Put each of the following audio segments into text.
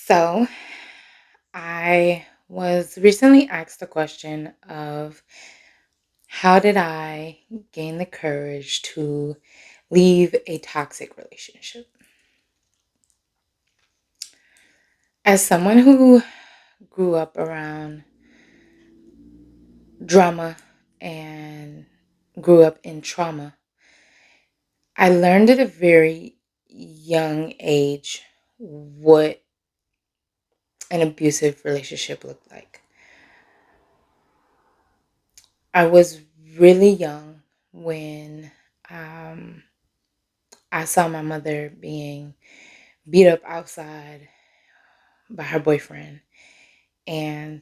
So, I was recently asked the question of how did I gain the courage to leave a toxic relationship? As someone who grew up around drama and grew up in trauma, I learned at a very young age what an abusive relationship looked like. I was really young when um, I saw my mother being beat up outside by her boyfriend, and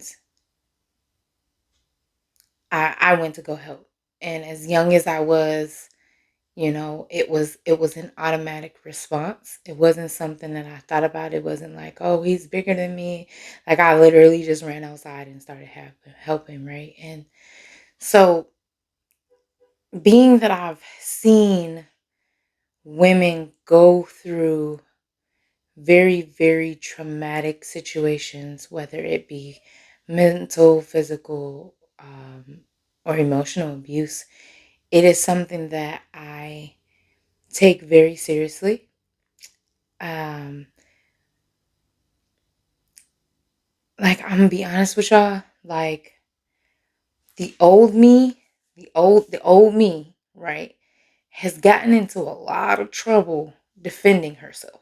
I went to go help. And as young as I was, it was an automatic response. It wasn't something that I thought about. It wasn't like, oh, he's bigger than me. Like I literally just ran outside and started helping, right? And so, being that I've seen women go through very, very traumatic situations, whether it be mental, physical, or emotional abuse, it is something that I take very seriously. Um, I'm gonna be honest with y'all, like the old me, the old me, right, has gotten into a lot of trouble defending herself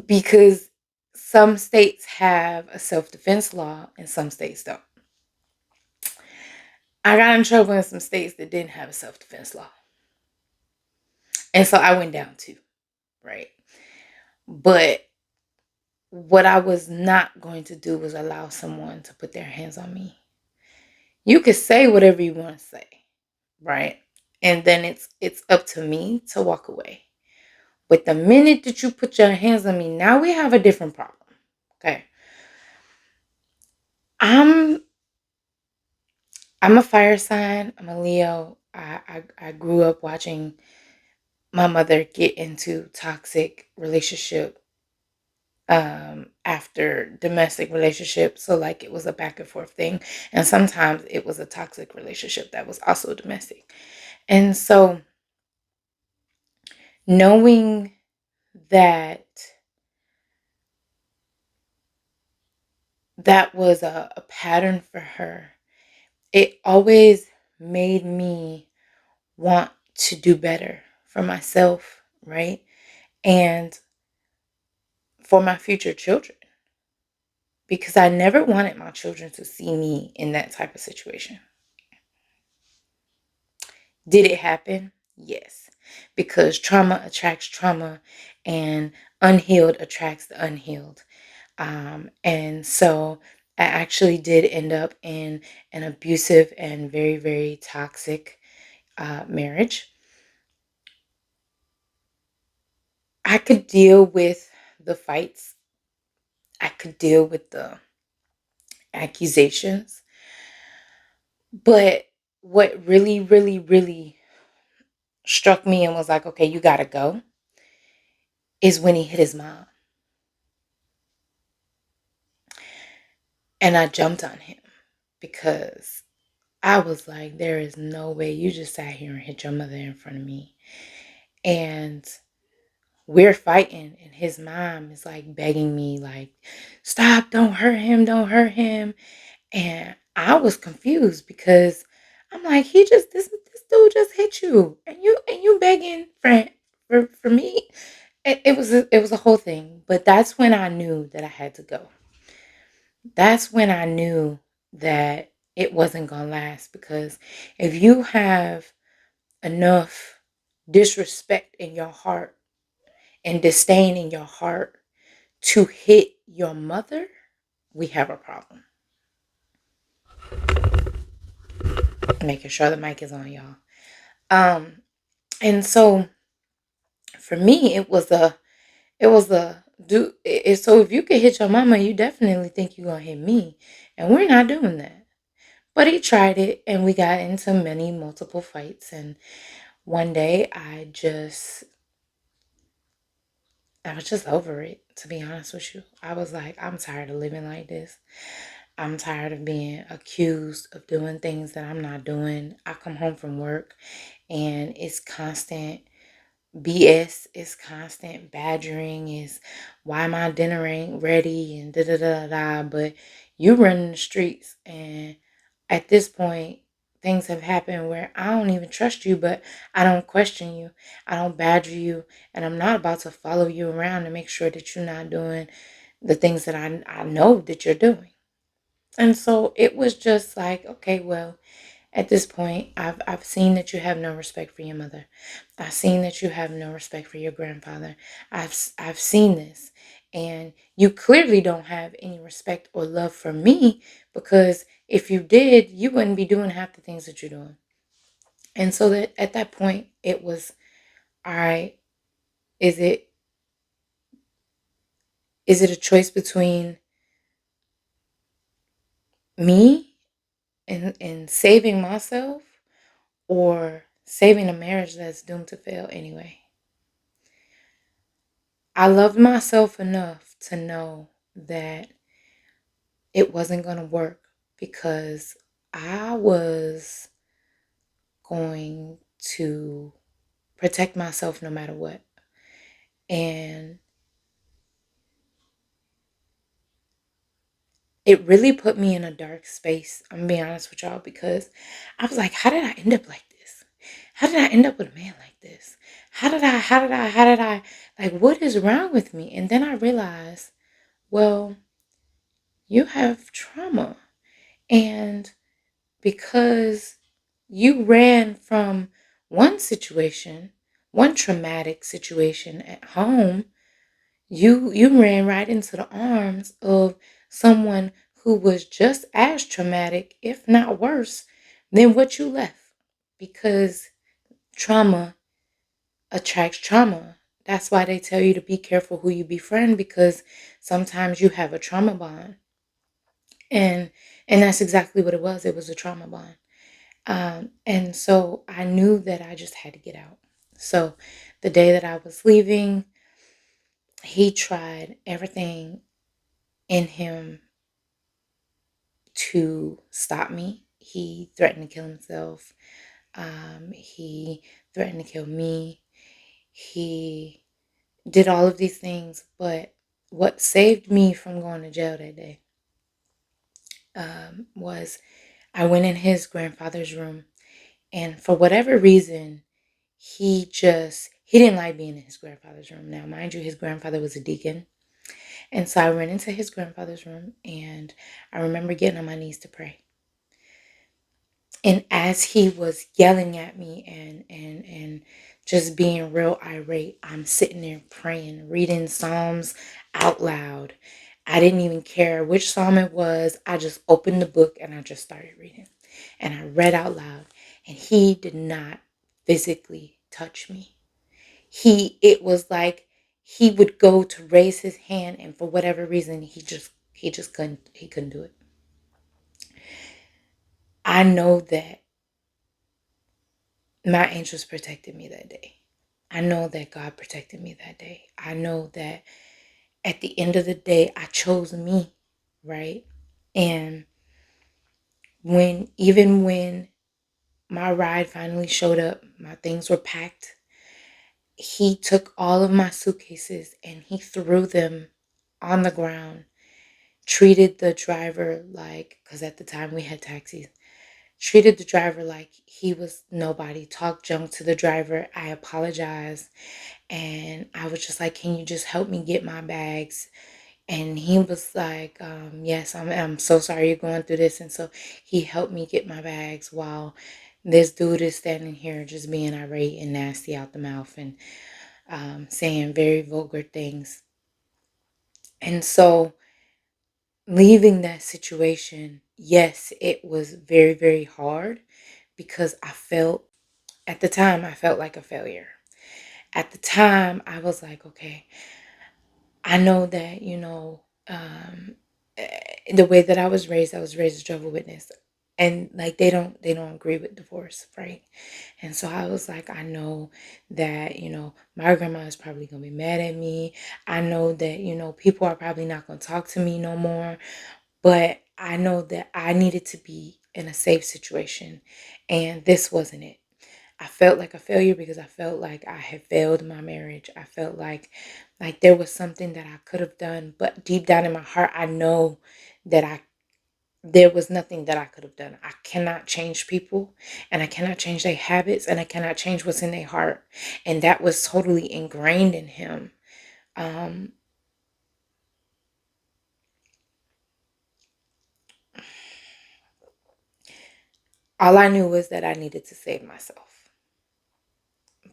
because some states have a self-defense law and some states don't. I got in trouble in some states that didn't have a self-defense law. And so I went down too, right? But what I was not going to do was allow someone to put their hands on me. You could say whatever you want to say, right? And then it's up to me to walk away. But the minute that you put your hands on me, now we have a different problem. Okay. I'm I'm a fire sign. I'm a Leo. I grew up watching my mother get into toxic relationship after domestic relationships. So like it was a back and forth thing. And sometimes it was a toxic relationship that was also domestic. And so knowing that that was a pattern for her, it always made me want to do better for myself, right? And for my future children. Because I never wanted my children to see me in that type of situation. Did it happen? Yes. Because trauma attracts trauma and unhealed attracts the unhealed. And so I actually did end up in an abusive and very, very toxic marriage. I could deal with the fights, I could deal with the accusations, but what really, really, really struck me and was like, okay, you gotta go, is when he hit his mom. And I jumped on him because I was like, there is no way you just sat here and hit your mother in front of me. And we're fighting, and his mom is like begging me, like, stop, don't hurt him. And I was confused because I'm like, this dude just hit you, and you begging for me. It was a whole thing, but that's when I knew that I had to go. That's when I knew that it wasn't gonna last, because if you have enough disrespect in your heart and disdain in your heart to hit your mother, we have a problem. Making sure the mic is on, y'all. Um, and so for me, it was a do it, so if you could hit your mama, you definitely think you're gonna hit me. And we're not doing that. But he tried it, and we got into many multiple fights. And one day I just I was just over it, to be honest with you. I was like, I'm tired of living like this. I'm tired of being accused of doing things that I'm not doing. I come home from work and it's constant BS, it's constant badgering, is why my dinner ain't ready and da da da da. But you run the streets, and at this point, things have happened where I don't even trust you, but I don't question you, I don't badger you, and I'm not about to follow you around to make sure that you're not doing the things that I know that you're doing. And so it was just like, okay, well, at this point, I've seen that you have no respect for your mother. I've seen that you have no respect for your grandfather. I've seen this, and you clearly don't have any respect or love for me, because if you did, you wouldn't be doing half the things that you're doing. And so that at that point, it was, all right. Is it is it a choice between me and saving myself, or saving a marriage that's doomed to fail anyway? I loved myself enough to know that it wasn't going to work, because I was going to protect myself no matter what. And it really put me in a dark space. I'm being honest with y'all, because I was like, how did I end up like this? How did I end up with a man like this? How did I, like, what is wrong with me? And then I realized, well, you have trauma. And because you ran from one situation, one traumatic situation at home, you ran right into the arms of someone who was just as traumatic, if not worse, than what you left. Because trauma attracts trauma. That's why they tell you to be careful who you befriend, because sometimes you have a trauma bond. And and that's exactly what it was. It was a trauma bond. And so I knew that I just had to get out. So the day that I was leaving, he tried everything in him to stop me. He threatened to kill himself. He threatened to kill me. He did all of these things. But what saved me from going to jail that day was I went in his grandfather's room. And for whatever reason, he didn't like being in his grandfather's room. Now, mind you, his grandfather was a deacon. And so I went into his grandfather's room, and I remember getting on my knees to pray. And as he was yelling at me and just being real irate, I'm sitting there praying, reading Psalms out loud. I didn't even care which psalm it was. I just opened the book and I just started reading. And I read out loud. And he did not physically touch me. It was like he would go to raise his hand, and for whatever reason, he just couldn't do it. I know that my angels protected me that day. I know that God protected me that day. I know that at the end of the day, I chose me, right? And even when my ride finally showed up, my things were packed, he took all of my suitcases and he threw them on the ground, treated the driver like, because at the time we had taxis, treated the driver like he was nobody, talked junk to the driver. I apologized, and I was just like, can you just help me get my bags? And he was like, yes, I'm so sorry you're going through this. And so he helped me get my bags while this dude is standing here just being irate and nasty out the mouth, and saying very vulgar things. And so leaving that situation, yes, it was very, very hard, because at the time, I felt like a failure. At the time, I was like, okay, I know that, the way that I was raised as Jehovah's Witness. and like they don't agree with divorce, right? And so I was like, I know that, my grandma is probably gonna be mad at me. I know that, people are probably not gonna talk to me no more. But I know that I needed to be in a safe situation, and this wasn't it. I felt like a failure because I felt like I had failed my marriage. I felt like there was something that I could have done, but deep down in my heart, I know that I there was nothing that I could have done. I cannot change people, and I cannot change their habits, and I cannot change what's in their heart. And that was totally ingrained in him. Um, all I knew was that I needed to save myself.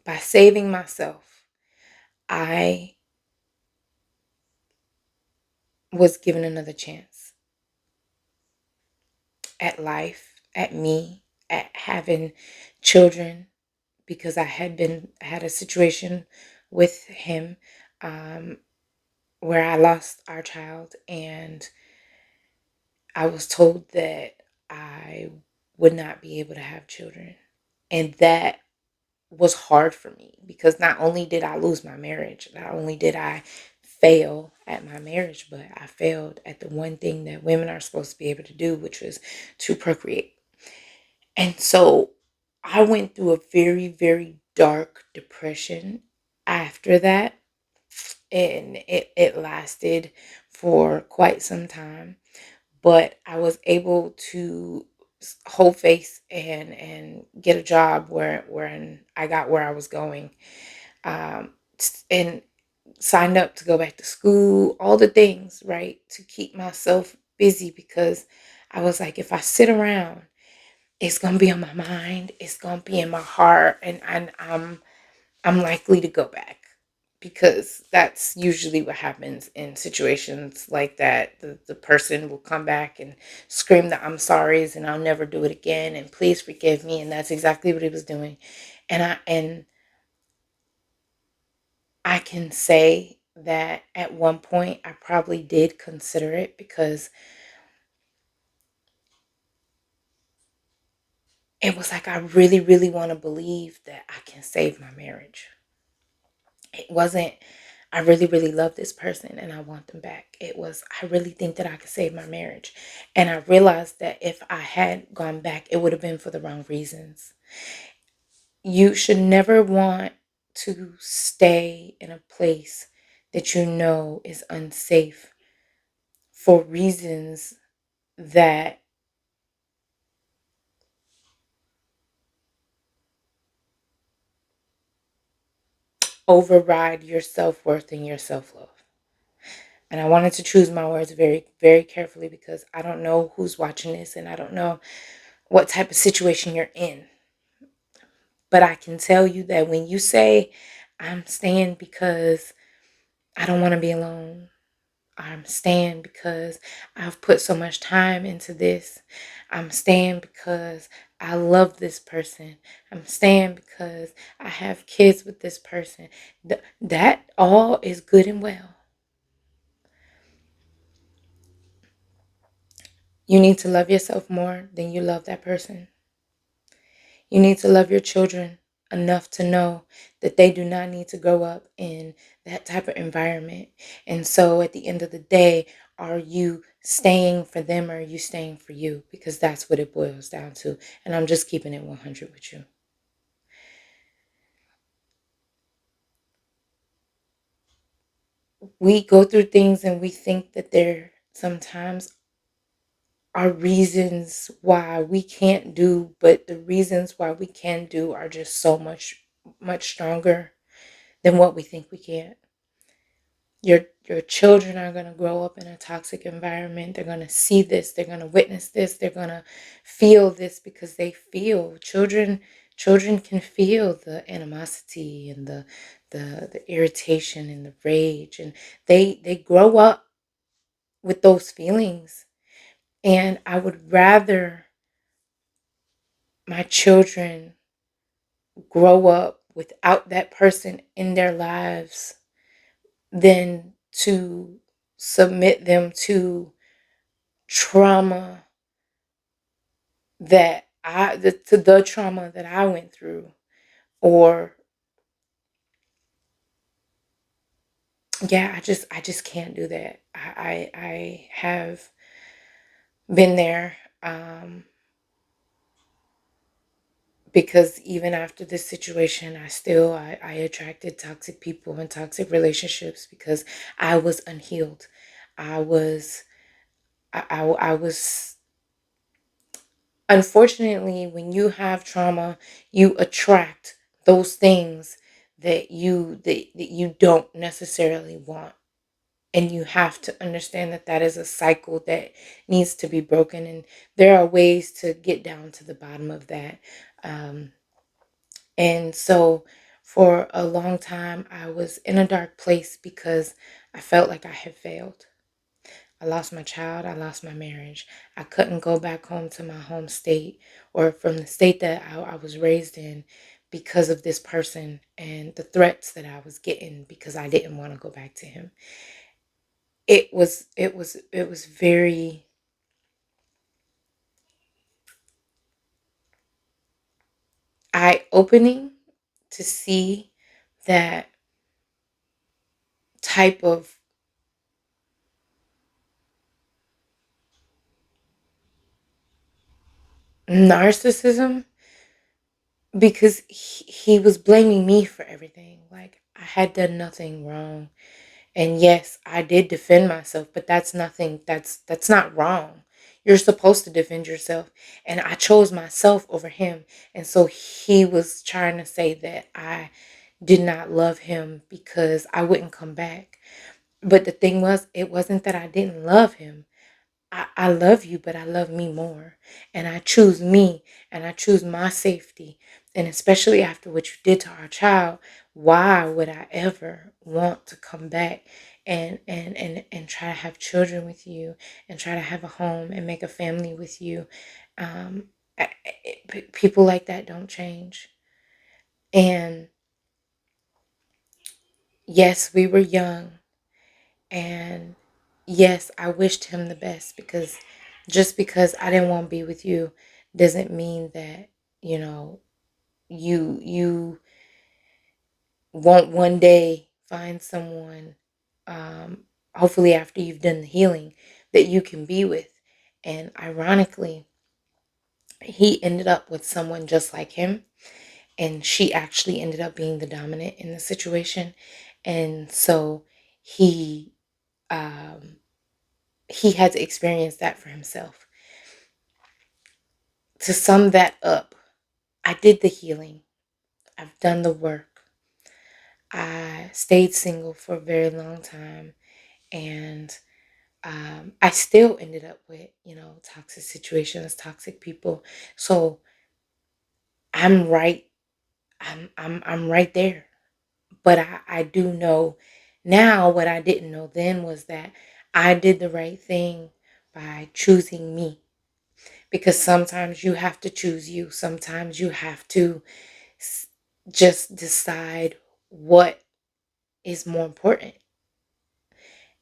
By saving myself, I was given another chance at life, at me, at having children, because I had a situation with him, um, where I lost our child, and I was told that I would not be able to have children. And that was hard for me because not only did I lose my marriage, not only did I fail at my marriage, but I failed at the one thing that women are supposed to be able to do, which was to procreate. And so I went through a very, very dark depression after that. And it lasted for quite some time. But I was able to hold face and get a job where I got where I was going, um, and signed up to go back to school, all the things, right, to keep myself busy because I was like, if I sit around, it's gonna be on my mind, it's gonna be in my heart, and I'm likely to go back because that's usually what happens in situations like that. The person will come back and scream the I'm sorry's and I'll never do it again and please forgive me. And that's exactly what he was doing. And I can say that at one point I probably did consider it because it was like I really, really want to believe that I can save my marriage. It wasn't, I really, really love this person and I want them back. It was, I really think that I could save my marriage. And I realized that if I had gone back, it would have been for the wrong reasons. You should never want to stay in a place that you know is unsafe for reasons that override your self worth and your self love. And I wanted to choose my words very, very carefully because I don't know who's watching this and I don't know what type of situation you're in. But I can tell you that when you say, I'm staying because I don't want to be alone, I'm staying because I've put so much time into this, I'm staying because I love this person, I'm staying because I have kids with this person, that all is good and well. You need to love yourself more than you love that person. You need to love your children enough to know that they do not need to grow up in that type of environment. And so at the end of the day, are you staying for them or are you staying for you? Because that's what it boils down to. And I'm just keeping it 100 with you. We go through things and we think that there sometimes are reasons why we can't do, but the reasons why we can do are just so much, much stronger than what we think we can. Your children are going to grow up in a toxic environment. They're going to see this, they're going to witness this, they're going to feel this because they feel children can feel the animosity and the irritation and the rage, and they grow up with those feelings. And I would rather my children grow up without that person in their lives than to submit them to trauma that to the trauma that I went through, or yeah, I just can't do that. I have been there, because even after this situation, I attracted toxic people and toxic relationships because I was unhealed. I was I was Unfortunately, when you have trauma, you attract those things that you don't necessarily want. And you have to understand that that is a cycle that needs to be broken, and there are ways to get down to the bottom of that. Um, and so for a long time, I was in a dark place because I felt like I had failed. I lost my child. I lost my marriage. I couldn't go back home to my home state, or from the state that I was raised in, because of this person and the threats that I was getting because I didn't want to go back to him. It was very eye-opening to see that type of narcissism, because he was blaming me for everything. Like I had done nothing wrong. And yes, I did defend myself, but that's nothing, that's not wrong. You're supposed to defend yourself. And I chose myself over him. And so he was trying to say that I did not love him because I wouldn't come back. But the thing was, it wasn't that I didn't love him. I love you, but I love me more. And I choose me, and I choose my safety. And especially after what you did to our child, why would I ever want to come back and try to have children with you, and try to have a home and make a family with you? Um, People like that don't change. And yes, we were young. And yes, I wished him the best, because just because I didn't want to be with you doesn't mean that, you know, you won't one day find someone, um, hopefully after you've done the healing, that you can be with. And ironically, he ended up with someone just like him, and she actually ended up being the dominant in the situation. And so he um he had to experience that for himself. To sum that up, I did the healing. I've done the work. I stayed single for a very long time, and I still ended up with, toxic situations, toxic people. So I'm right. I'm right there. But I do know now what I didn't know then was that I did the right thing by choosing me. Because sometimes you have to choose you. Sometimes you have to s- just decide what is more important.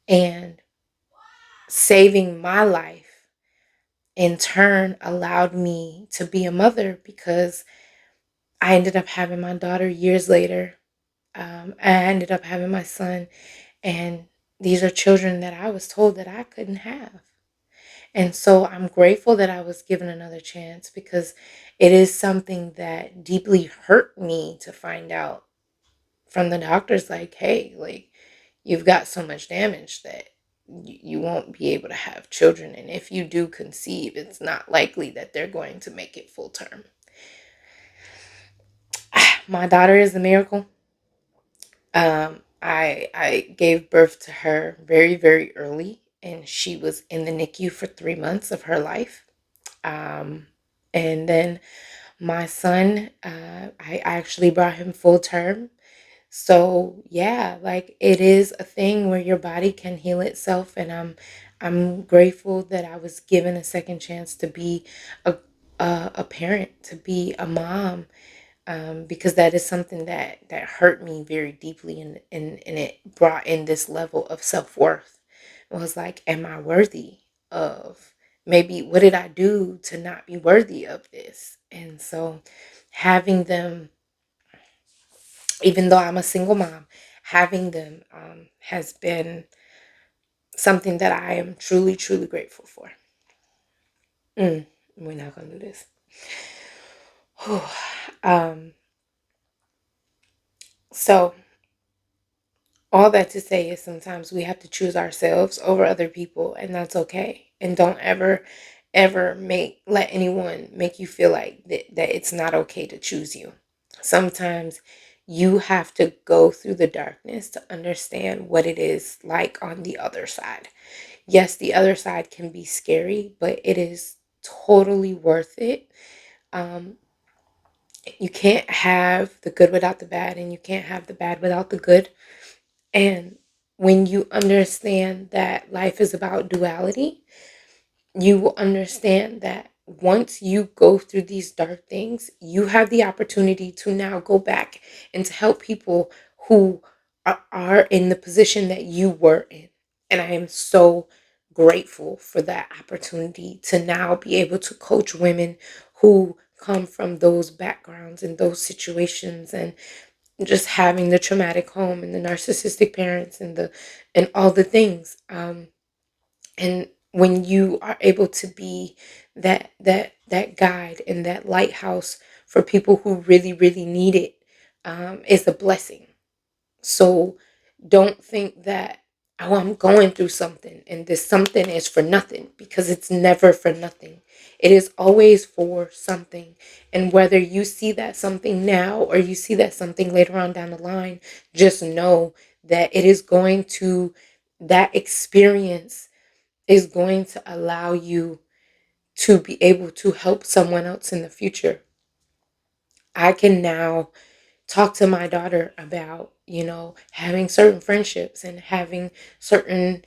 And saving my life in turn allowed me to be a mother, because I ended up having my daughter years later. I ended up having my son, and these are children that I was told that I couldn't have. And so I'm grateful that I was given another chance, because it is something that deeply hurt me to find out from the doctors, like, hey, like, you've got so much damage that you won't be able to have children. And if you do conceive, it's not likely that they're going to make it full term. My daughter is a miracle. I gave birth to her very, very early, and she was in the NICU for 3 months of her life. Um, and then my son, I actually brought him full term. So yeah, like it is a thing where your body can heal itself, and I'm grateful that I was given a second chance to be a a parent, to be a mom, because that is something that hurt me very deeply, and it brought in this level of self worth. It was like, am I worthy of maybe what did I do to not be worthy of this? And so having them, even though I'm a single mom, having them has been something that I am truly, truly grateful for. We're not going to do this. um, so, all that to say is sometimes we have to choose ourselves over other people, and that's okay. And don't ever, ever let anyone make you feel like that it's not okay to choose you. Sometimes you have to go through the darkness to understand what it is like on the other side. Yes, the other side can be scary, but it is totally worth it. Um, you can't have the good without the bad, and you can't have the bad without the good. And when you understand that life is about duality, you will understand that once you go through these dark things, you have the opportunity to now go back and to help people who are in the position that you were in. And I am so grateful for that opportunity to now be able to coach women who come from those backgrounds and those situations, and just having the traumatic home and the narcissistic parents and all the things. And when you are able to be that guide and that lighthouse for people who really really need it, is a blessing. So don't think that, oh, I'm going through something and this something is for nothing, because it's never for nothing. It is always for something. And whether you see that something now or you see that something later on down the line, just know that that experience is going to allow you to be able to help someone else in the future. I can now talk to my daughter about, having certain friendships and having certain,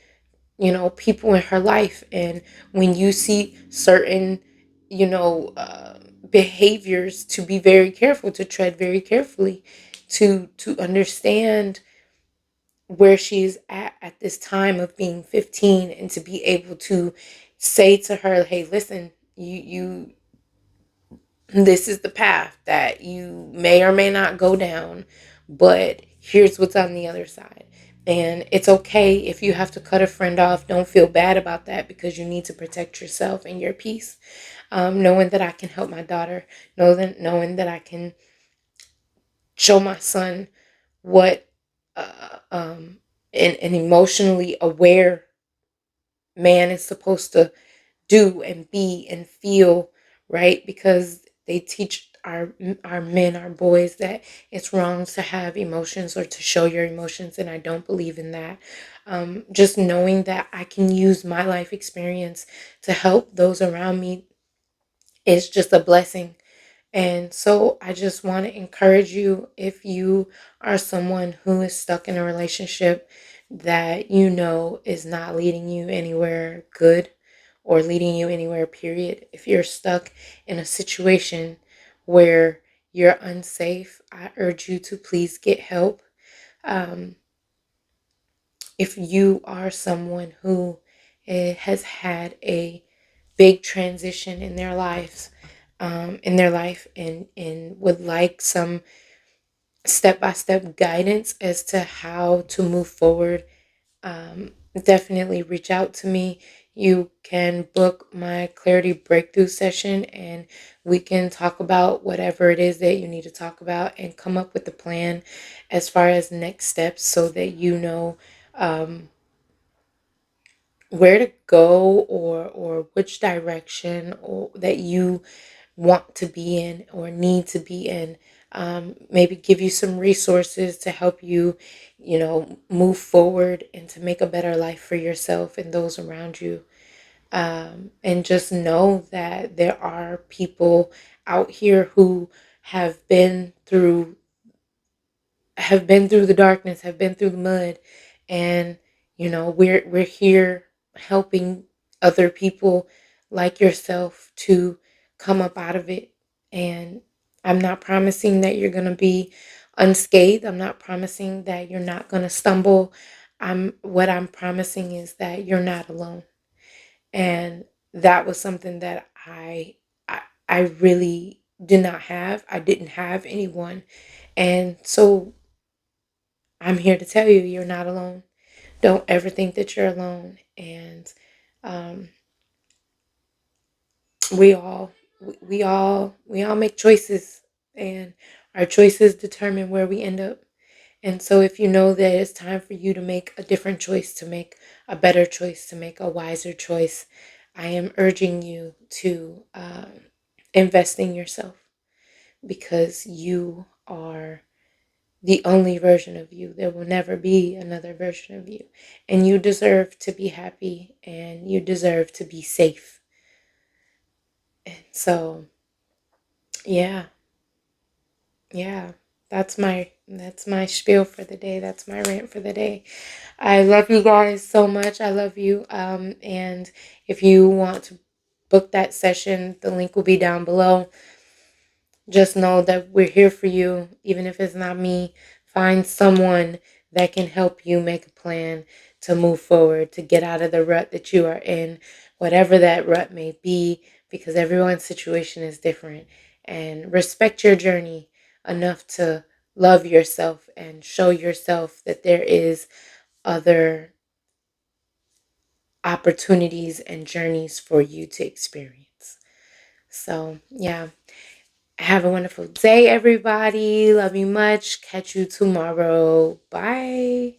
people in her life. And when you see certain, you know, uh, behaviors, to be very careful, to tread very carefully, to understand where she's at this time of being 15, and to be able to say to her, hey, listen, you this is the path that you may or may not go down, but here's what's on the other side. And it's okay if you have to cut a friend off. Don't feel bad about that, because you need to protect yourself and your peace. Knowing that I can help my daughter, knowing that I can show my son what an emotionally aware man is supposed to do and be and feel, right? Because they teach our men, our boys, that it's wrong to have emotions or to show your emotions, and I don't believe in that. Just knowing that I can use my life experience to help those around me is just a blessing. And so I just want to encourage you, if you are someone who is stuck in a relationship that is not leading you anywhere good or leading you anywhere, period. If you're stuck in a situation where you're unsafe, I urge you to please get help. Um, if you are someone who has had a big transition in their lives, and would like some step-by-step guidance as to how to move forward, definitely reach out to me. You can book my clarity breakthrough session, and we can talk about whatever it is that you need to talk about and come up with a plan as far as next steps, so that um, where to go, or which direction or that you want to be in or need to be in. Maybe give you some resources to help you, move forward and to make a better life for yourself and those around you. And just know that there are people out here who have been through the darkness, have been through the mud, and we're here helping other people like yourself to come up out of it. And I'm not promising that you're going to be unscathed. I'm not promising that you're not going to stumble. I'm What I'm promising is that you're not alone, and that was something that I really did not have. I didn't have anyone. And so I'm here to tell you, you're not alone. Don't ever think that you're alone. And um, we all we all make choices, and our choices determine where we end up. And so if you know that it's time for you to make a different choice, to make a better choice, to make a wiser choice, I am urging you to invest in yourself, because you are the only version of you. There will never be another version of you. And you deserve to be happy, and you deserve to be safe. And so, yeah, yeah. That's my spiel for the day. That's my rant for the day. I love you guys so much. I love you. And if you want to book that session, the link will be down below. Just know that we're here for you, even if it's not me. Find someone that can help you make a plan to move forward, to get out of the rut that you are in, whatever that rut may be, because everyone's situation is different. And respect your journey enough to love yourself and show yourself that there is other opportunities and journeys for you to experience. So, yeah. Have a wonderful day, everybody. Love you much. Catch you tomorrow. Bye.